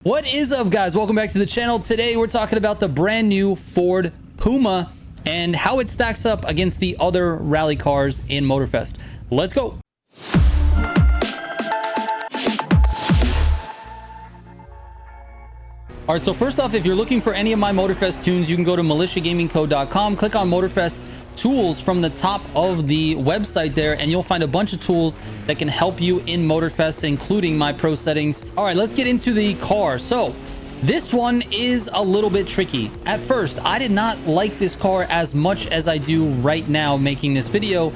What is up, guys? Welcome back to the channel. Today we're talking about the brand new Ford Puma and how it stacks up against the other rally cars in Motorfest. Let's go. All right, so first off, if you're looking for any of my Motorfest tunes, you can go to militiagamingco.com, click on Motorfest tools from the top of the website there, and you'll find a bunch of tools that can help you in Motorfest, including my pro settings. All right, let's get into the car. So this one is a little bit tricky. At first, I did not like this car as much as I do right now making this video.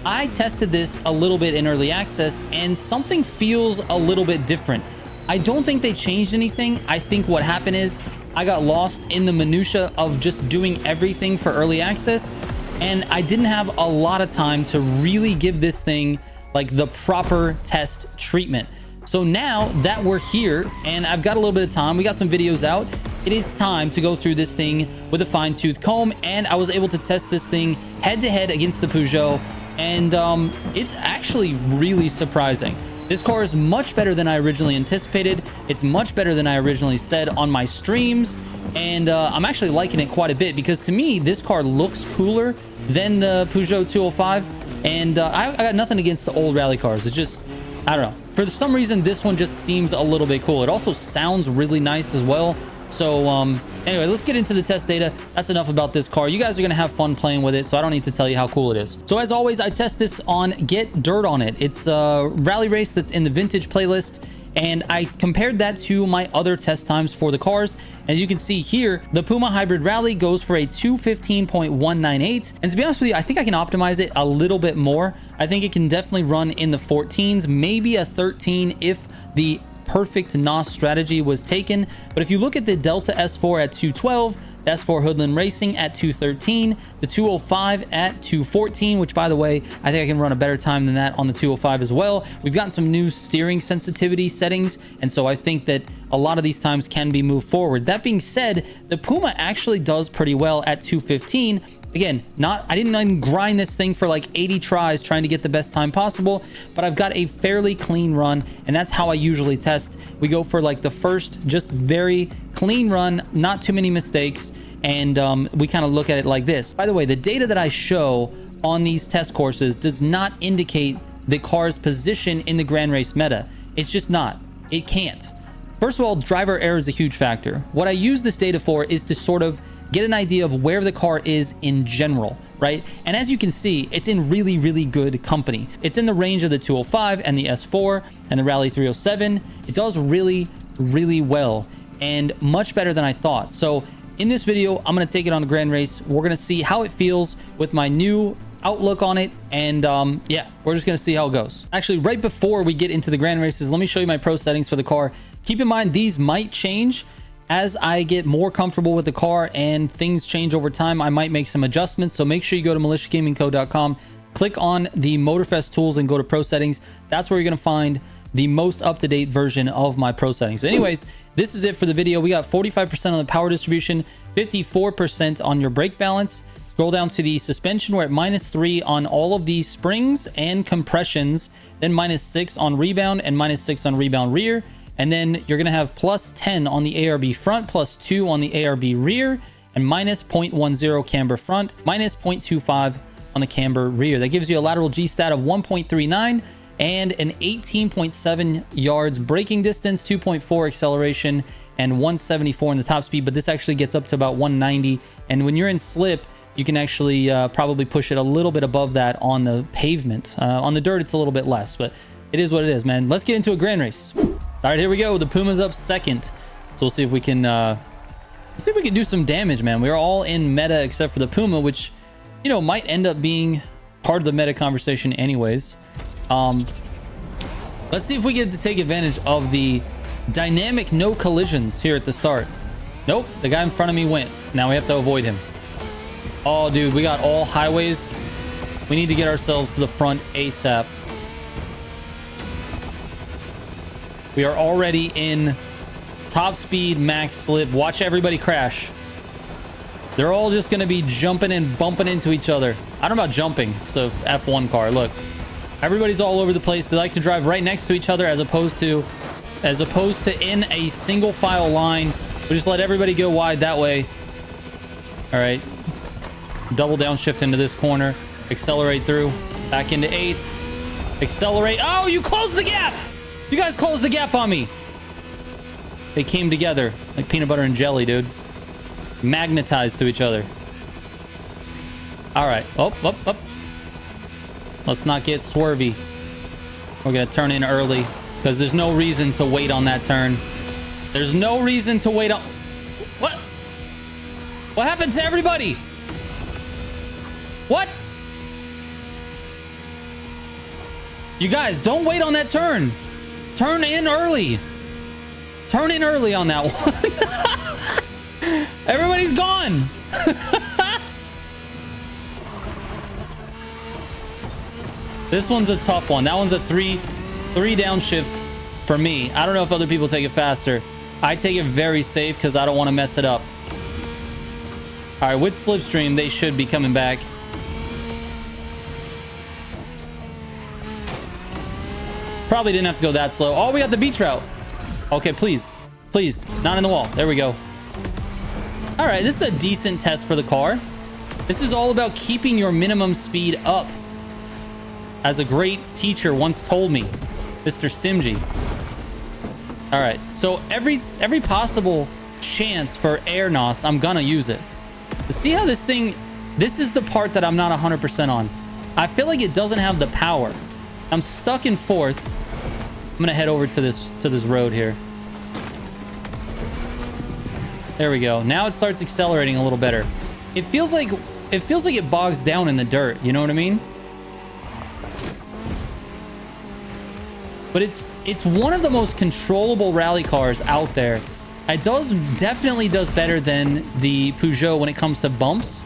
I tested this a little bit in early access, and something feels a little bit different. I don't think they changed anything. I think what happened is I got lost in the minutia of just doing everything for early access, and I didn't have a lot of time to really give this thing like the proper test treatment. So now that we're here and I've got a little bit of time, we got some videos out, it is time to go through this thing with a fine-tooth comb, and I was able to test this thing head-to-head against the Peugeot, and it's actually really surprising. This car is much better than I originally anticipated. It's much better than I originally said on my streams. And I'm actually liking it quite a bit because to me, this car looks cooler than the Peugeot 205. And I got nothing against the old rally cars. It's just, I don't know. For some reason, this one just seems a little bit cool. It also sounds really nice as well. So anyway, let's get into the test data. That's enough about this car. You guys are going to have fun playing with it, so I don't need to tell you how cool it is. So as always, I test this on Get Dirt on It. It's a rally race that's in the vintage playlist, and I compared that to my other test times for the cars. As you can see here, the Puma Hybrid Rally goes for a 215.198. And to be honest with you, I think I can optimize it a little bit more. I think it can definitely run in the 14s, maybe a 13 if the perfect NOS strategy was taken. But if you look at the Delta S4 at 212, the S4 Hoodland Racing at 213, the 205 at 214, which by the way, I think I can run a better time than that on the 205 as well. We've gotten some new steering sensitivity settings, and so I think that a lot of these times can be moved forward. That being said, the Puma actually does pretty well at 215. Again, I didn't even grind this thing for like 80 tries trying to get the best time possible, but I've got a fairly clean run, and that's how I usually test. We go for like the first just very clean run, not too many mistakes, and we kind of look at it like this. By the way, the data that I show on these test courses does not indicate the car's position in the Grand Race meta. It's just not. It can't. First of all, driver error is a huge factor. What I use this data for is to sort of get an idea of where the car is in general, right? And as you can see, it's in really, really good company. It's in the range of the 205 and the S4 and the Rally 307. It does really, really well and much better than I thought. So in this video, I'm going to take it on a Grand Race. We're going to see how it feels with my new outlook on it, and yeah, we're just gonna see how it goes. Actually, right before we get into the Grand Races, let me show you my pro settings for the car. Keep in mind, these might change as I get more comfortable with the car, and things change over time. I might make some adjustments, so make sure you go to militiagamingco.com, click on the Motorfest tools, and go to pro settings. That's where you're gonna find the most up-to-date version of my pro settings. So anyways, this is it for the video. We got 45% on the power distribution, 54% on your brake balance. Scroll down to the suspension. We're at -3 on all of these springs and compressions, then -6 on rebound and -6 on rebound rear. And then you're going to have +10 on the ARB front, +2 on the ARB rear, and -0.10 camber front, -0.25 on the camber rear. That gives you a lateral G-stat of 1.39 and an 18.7 yards braking distance, 2.4 acceleration, and 174 in the top speed. But this actually gets up to about 190. And when you're in slip, you can actually probably push it a little bit above that on the pavement. On the dirt, it's a little bit less, but it is what it is, man. Let's get into a Grand Race. All right, here we go. The Puma's up second. So we'll see if we can do some damage, man. We're all in meta except for the Puma, which, you know, might end up being part of the meta conversation anyways. Let's see if we get to take advantage of the dynamic no collisions here at the start. Nope, the guy in front of me went. Now we have to avoid him. Oh, dude, we got all highways. We need to get ourselves to the front ASAP. We are already in top speed, max slip. Watch everybody crash. They're all just going to be jumping and bumping into each other. I don't know about jumping. So F1 car, look. Everybody's all over the place. They like to drive right next to each other as opposed to as opposed to in a single file line. We just let everybody go wide that way. All right. Double downshift into this corner. Accelerate through. Back into 8th. Accelerate. Oh, you closed the gap. You guys closed the gap on me. They came together like peanut butter and jelly, dude. Magnetized to each other. All right. Up. Let's not get swervy. We're going to turn in early because there's no reason to wait on that turn. There's no reason to wait on... What? What happened to everybody? What? You guys, don't wait on that turn. Turn in early. Turn in early on that one. Everybody's gone. This one's a tough one. That one's a three downshift for me. I don't know if other people take it faster. I take it very safe because I don't want to mess it up. All right, with Slipstream, they should be coming back. Probably didn't have to go that slow. Oh, we got the beach route. Okay, please. Please. Not in the wall. There we go. All right, this is a decent test for the car. This is all about keeping your minimum speed up. As a great teacher once told me, Mr. Simji. All right, so every possible chance for air NOS, I'm gonna use it. To see how this thing, this is the part that I'm not 100% on. I feel like it doesn't have the power. I'm stuck in 4th. I'm gonna head over to this road here. There we go. Now it starts accelerating a little better. It feels like it bogs down in the dirt. You know what I mean? But it's one of the most controllable rally cars out there. It definitely does better than the Peugeot when it comes to bumps.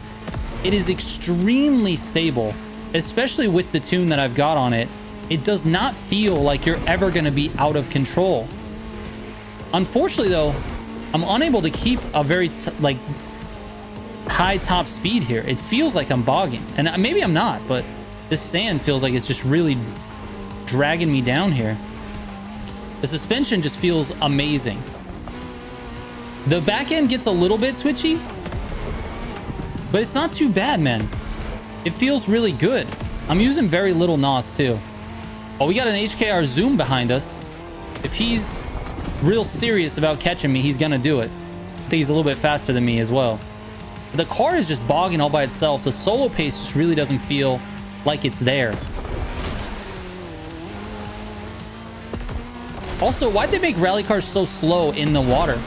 It is extremely stable, especially with the tune that I've got on it. It does not feel like you're ever going to be out of control. Unfortunately, though, I'm unable to keep a very high top speed here. It feels like I'm bogging, and maybe I'm not, but this sand feels like it's just really dragging me down here. The suspension just feels amazing. The back end gets a little bit twitchy, but it's not too bad, man. It feels really good. I'm using very little NOS too. Oh, we got an HKR Zoom behind us. If he's real serious about catching me, he's gonna do it. I think he's a little bit faster than me as well. The car is just bogging all by itself. The solo pace just really doesn't feel like it's there. Also, why'd they make rally cars so slow in the water?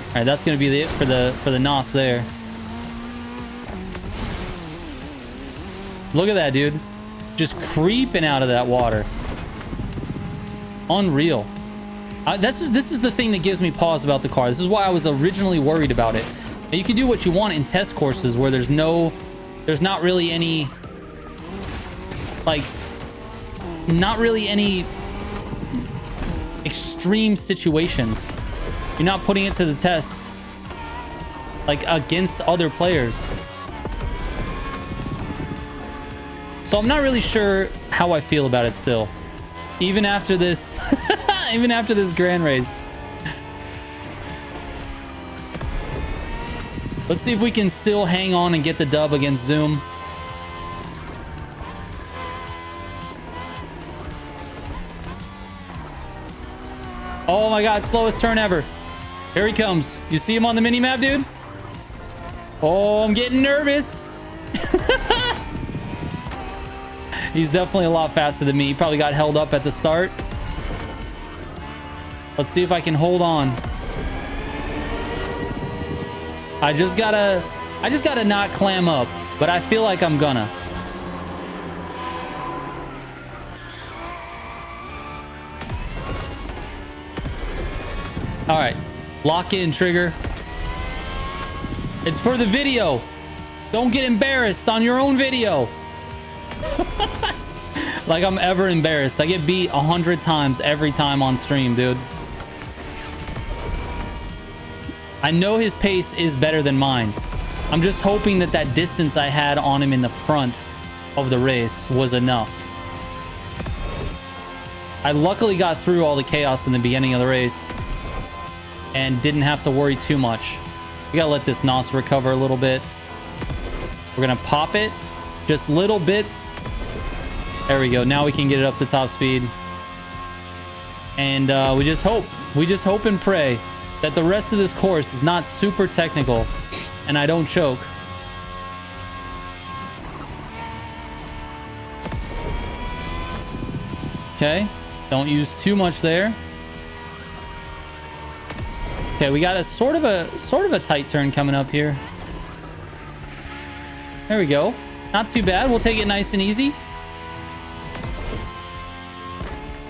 All right, that's gonna be it for the NOS there. Look at that, dude. Just creeping out of that water. Unreal. This is the thing that gives me pause about the car. This is why I was originally worried about it. Now, you can do what you want in test courses where there's not really any extreme situations. You're not putting it to the test like against other players. So I'm not really sure how I feel about it still. Even after this even after this grand race. Let's see if we can still hang on and get the dub against Zoom. Oh my god, slowest turn ever. Here he comes. You see him on the mini-map, dude? Oh, I'm getting nervous. He's definitely a lot faster than me. He probably got held up at the start. Let's see if I can hold on. I just gotta not clam up, but I feel like I'm gonna. All right, lock in, trigger. It's for the video. Don't get embarrassed on your own video. Like I'm ever embarrassed. I get beat 100 times every time on stream, dude. I know his pace is better than mine. I'm just hoping that that distance I had on him in the front of the race was enough. I luckily got through all the chaos in the beginning of the race and didn't have to worry too much. We gotta let this NOS recover a little bit. We're gonna pop it, just little bits. There we go. Now we can get it up to top speed. And we just hope and pray that the rest of this course is not super technical and I don't choke. Okay, don't use too much there. Okay, we got a sort of a tight turn coming up here. There we go. Not too bad. We'll take it nice and easy.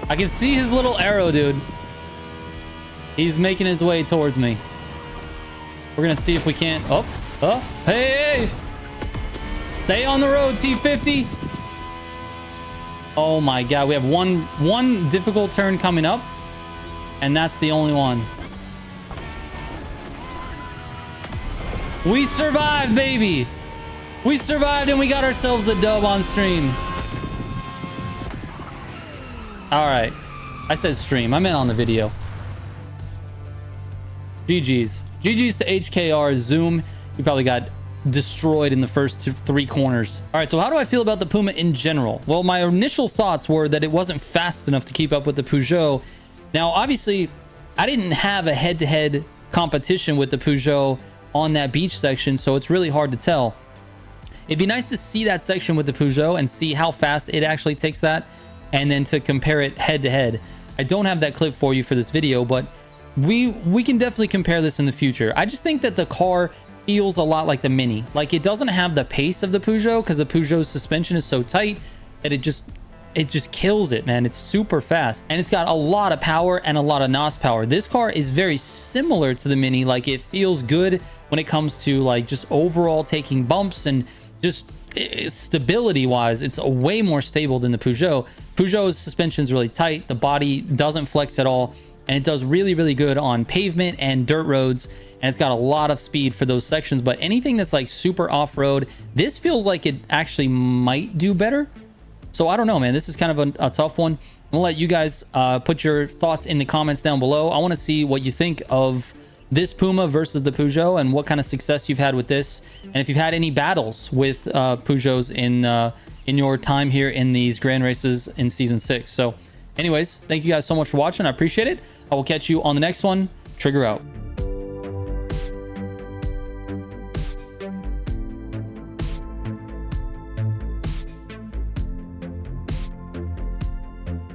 I can see his little arrow, dude. He's making his way towards me. We're gonna see if we can't. Oh, hey, hey! Stay on the road, T50. Oh my God, we have one difficult turn coming up, and that's the only one. We survived, baby. We survived and we got ourselves a dub on stream. All right. I said stream. I meant on the video. GG's. GG's to HKR. Zoom. You probably got destroyed in the first 3 corners. All right. So how do I feel about the Puma in general? Well, my initial thoughts were that it wasn't fast enough to keep up with the Peugeot. Now, obviously, I didn't have a head-to-head competition with the Peugeot on that beach section, so it's really hard to tell. It'd be nice to see that section with the Peugeot and see how fast it actually takes that, and then to compare it head to head. I don't have that clip for you for this video, but we can definitely compare this in the future. I just think that the car feels a lot like the Mini. Like, it doesn't have the pace of the Peugeot because the Peugeot's suspension is so tight that it just kills it, man. It's super fast, and it's got a lot of power and a lot of NOS power. This car is very similar to the Mini. Like, it feels good when it comes to like just overall taking bumps and just stability wise. It's way more stable than the Peugeot. Peugeot's suspension is really tight. The body doesn't flex at all, and it does really, really good on pavement and dirt roads, and it's got a lot of speed for those sections. But anything that's like super off-road, this feels like it actually might do better. So I don't know, man. This is kind of a tough one. I'm gonna let you guys put your thoughts in the comments down below. I want to see what you think of this Puma versus the Peugeot and what kind of success you've had with this, and if you've had any battles with Peugeots in your time here in these grand races in season 6. So anyways, thank you guys so much for watching. I appreciate it. I will catch you on the next one. Trigger out.